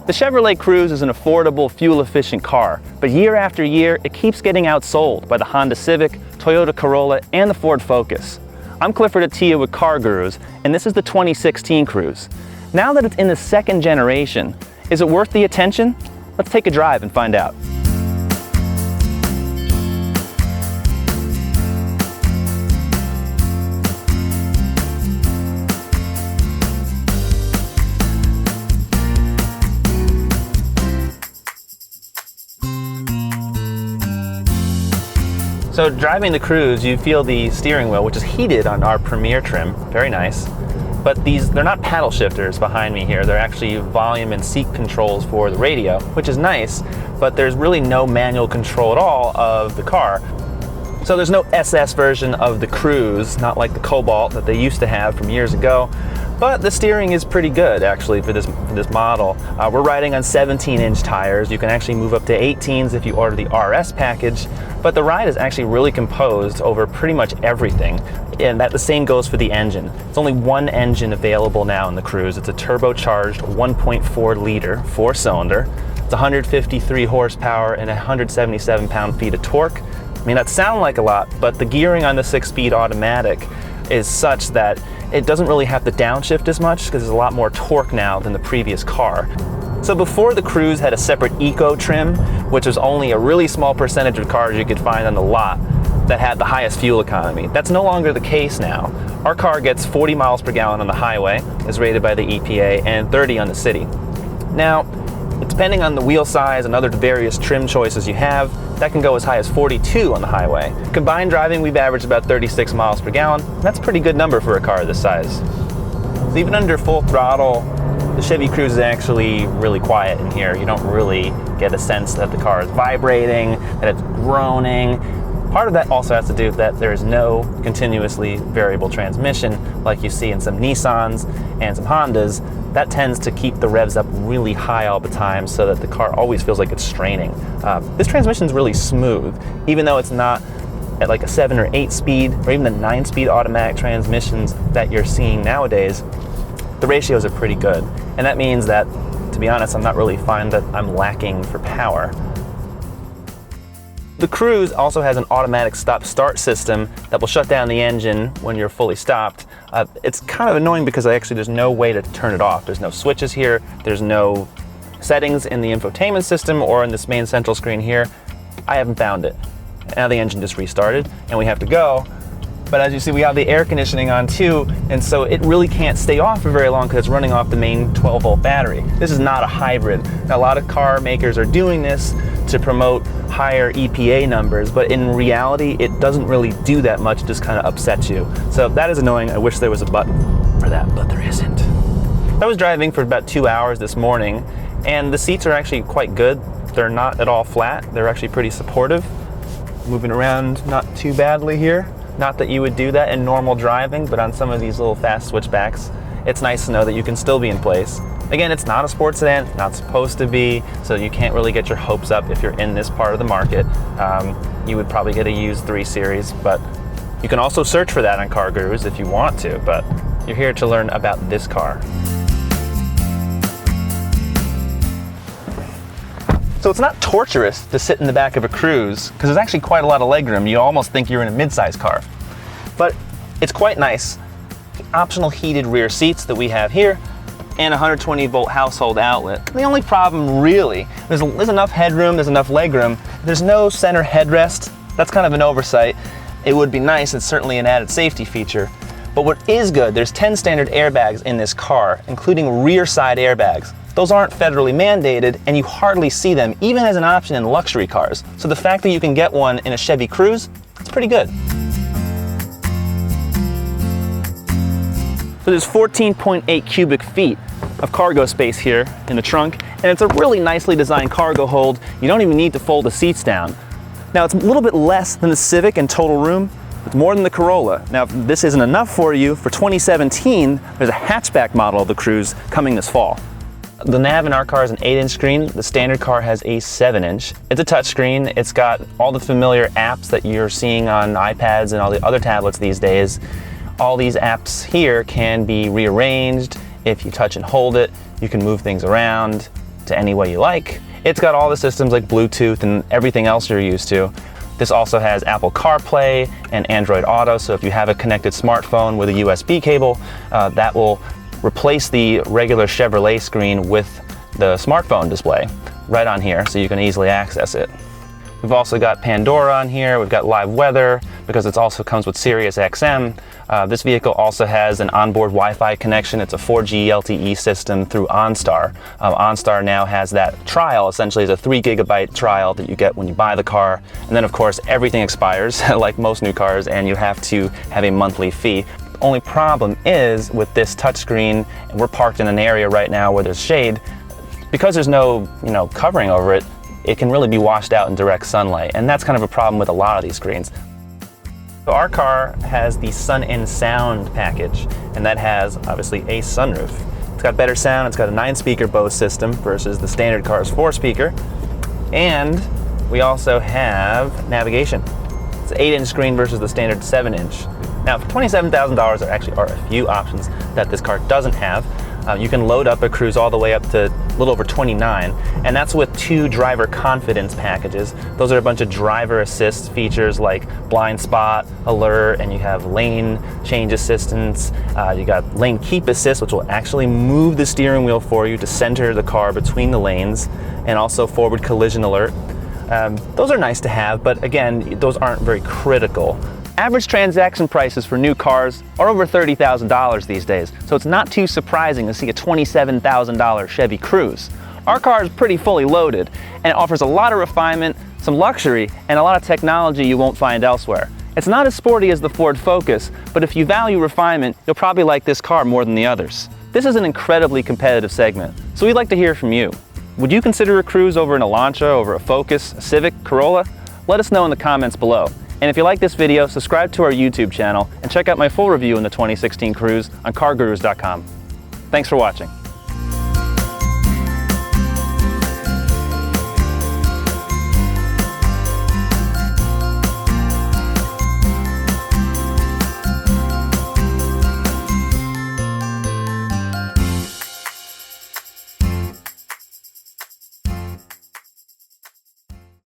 The Chevrolet Cruze is an affordable, fuel-efficient car, but year after year, it keeps getting outsold by the Honda Civic, Toyota Corolla, and the Ford Focus. I'm Clifford Atiyeh with CarGurus, and this is the 2016 Cruze. Now that it's in the second generation, is it worth the attention? Let's take a drive and find out. So driving the Cruze, you feel the steering wheel, which is heated on our Premier trim, very nice. But they're not paddle shifters behind me here. They're actually volume and seat controls for the radio, which is nice, but there's really no manual control at all of the car. So there's no SS version of the Cruze, not like the Cobalt that they used to have from years ago. But the steering is pretty good, actually, for this model. We're riding on 17-inch tires. You can actually move up to 18s if you order the RS package. But the ride is actually really composed over pretty much everything. And the same goes for the engine. There's only one engine available now in the Cruze. It's a turbocharged 1.4 liter, 4-cylinder. It's 153 horsepower and 177 pound-feet of torque. I mean, that sounds like a lot, but the gearing on the 6-speed automatic is such that it doesn't really have to downshift as much because there's a lot more torque now than the previous car. So before, the Cruze had a separate Eco trim, which was only a really small percentage of cars you could find on the lot that had the highest fuel economy. That's no longer the case now. Our car gets 40 miles per gallon on the highway, as rated by the EPA, and 30 on the city. Now, depending on the wheel size and other various trim choices you have, that can go as high as 42 on the highway. Combined driving, we've averaged about 36 miles per gallon. That's a pretty good number for a car this size. So even under full throttle, the Chevy Cruze is actually really quiet in here. You don't really get a sense that the car is vibrating, that it's groaning. Part of that also has to do with that there is no continuously variable transmission like you see in some Nissans and some Hondas. That tends to keep the revs up really high all the time so that the car always feels like it's straining. This transmission is really smooth, even though it's not at like a 7 or 8 speed or even the 9-speed automatic transmissions that you're seeing nowadays. The ratios are pretty good. And that means that, to be honest, I'm not really finding that I'm lacking for power. The Cruze also has an automatic stop-start system that will shut down the engine when you're fully stopped. It's kind of annoying because there's no way to turn it off. There's no switches here. There's no settings in the infotainment system or in this main central screen here. I haven't found it. Now the engine just restarted and we have to go. But as you see, we have the air conditioning on too, and so it really can't stay off for very long because it's running off the main 12-volt battery. This is not a hybrid. Now, a lot of car makers are doing this to promote higher EPA numbers, but in reality, it doesn't really do that much, it just kind of upsets you. So that is annoying. I wish there was a button for that, but there isn't. I was driving for about 2 hours this morning, and the seats are actually quite good. They're not at all flat. They're actually pretty supportive. Moving around not too badly here. Not that you would do that in normal driving, but on some of these little fast switchbacks, it's nice to know that you can still be in place. Again, it's not a sports sedan, it's not supposed to be, so you can't really get your hopes up if you're in this part of the market. You would probably get a used 3 Series, but you can also search for that on CarGurus if you want to, but you're here to learn about this car. So it's not torturous to sit in the back of a Cruze because there's actually quite a lot of legroom. You almost think you're in a mid-size car. But it's quite nice. Optional heated rear seats that we have here and a 120-volt household outlet. The only problem really, there's enough headroom, there's enough legroom. There's no center headrest. That's kind of an oversight. It would be nice, it's certainly an added safety feature. But what is good, there's 10 standard airbags in this car, including rear side airbags. Those aren't federally mandated, and you hardly see them, even as an option in luxury cars. So the fact that you can get one in a Chevy Cruze, it's pretty good. So there's 14.8 cubic feet of cargo space here in the trunk, and it's a really nicely designed cargo hold. You don't even need to fold the seats down. Now, it's a little bit less than the Civic in total room. It's more than the Corolla. Now, if this isn't enough for you, for 2017, there's a hatchback model of the Cruze coming this fall. The nav in our car is an 8-inch screen. The standard car has a 7-inch. It's a touchscreen. It's got all the familiar apps that you're seeing on iPads and all the other tablets these days. All these apps here can be rearranged. If you touch and hold it, you can move things around. to any way you like. It's got all the systems like Bluetooth and everything else you're used to. This also has Apple CarPlay and Android Auto, so if you have a connected smartphone with a USB cable, that will replace the regular Chevrolet screen with the smartphone display right on here, so you can easily access it. We've also got Pandora on here, we've got live weather, because it also comes with Sirius XM. This vehicle also has an onboard Wi-Fi connection. It's a 4G LTE system through OnStar. OnStar now has that trial, essentially is a 3 GB trial that you get when you buy the car. And then of course everything expires, like most new cars, and you have to have a monthly fee. The only problem is with this touchscreen, and we're parked in an area right now where there's shade, because there's no covering over it, it can really be washed out in direct sunlight, and that's kind of a problem with a lot of these screens. So our car has the Sun and Sound package, and that has obviously a sunroof. It's got better sound, it's got a 9-speaker Bose system versus the standard car's 4-speaker, and we also have navigation. It's an 8-inch screen versus the standard 7-inch. Now for $27,000 there actually are a few options that this car doesn't have. You can load up a Cruze all the way up to a little over 29, and that's with 2 driver confidence packages. Those are a bunch of driver assist features like blind spot, alert, and you have lane change assistance. You got lane keep assist, which will actually move the steering wheel for you to center the car between the lanes, and also forward collision alert. Those are nice to have, but again, those aren't very critical. Average transaction prices for new cars are over $30,000 these days, so it's not too surprising to see a $27,000 Chevy Cruze. Our car is pretty fully loaded, and it offers a lot of refinement, some luxury, and a lot of technology you won't find elsewhere. It's not as sporty as the Ford Focus, but if you value refinement, you'll probably like this car more than the others. This is an incredibly competitive segment, so we'd like to hear from you. Would you consider a Cruze over an Elantra, over a Focus, a Civic, Corolla? Let us know in the comments below. And if you like this video, subscribe to our YouTube channel and check out my full review on the 2016 Cruze on CarGurus.com. Thanks for watching.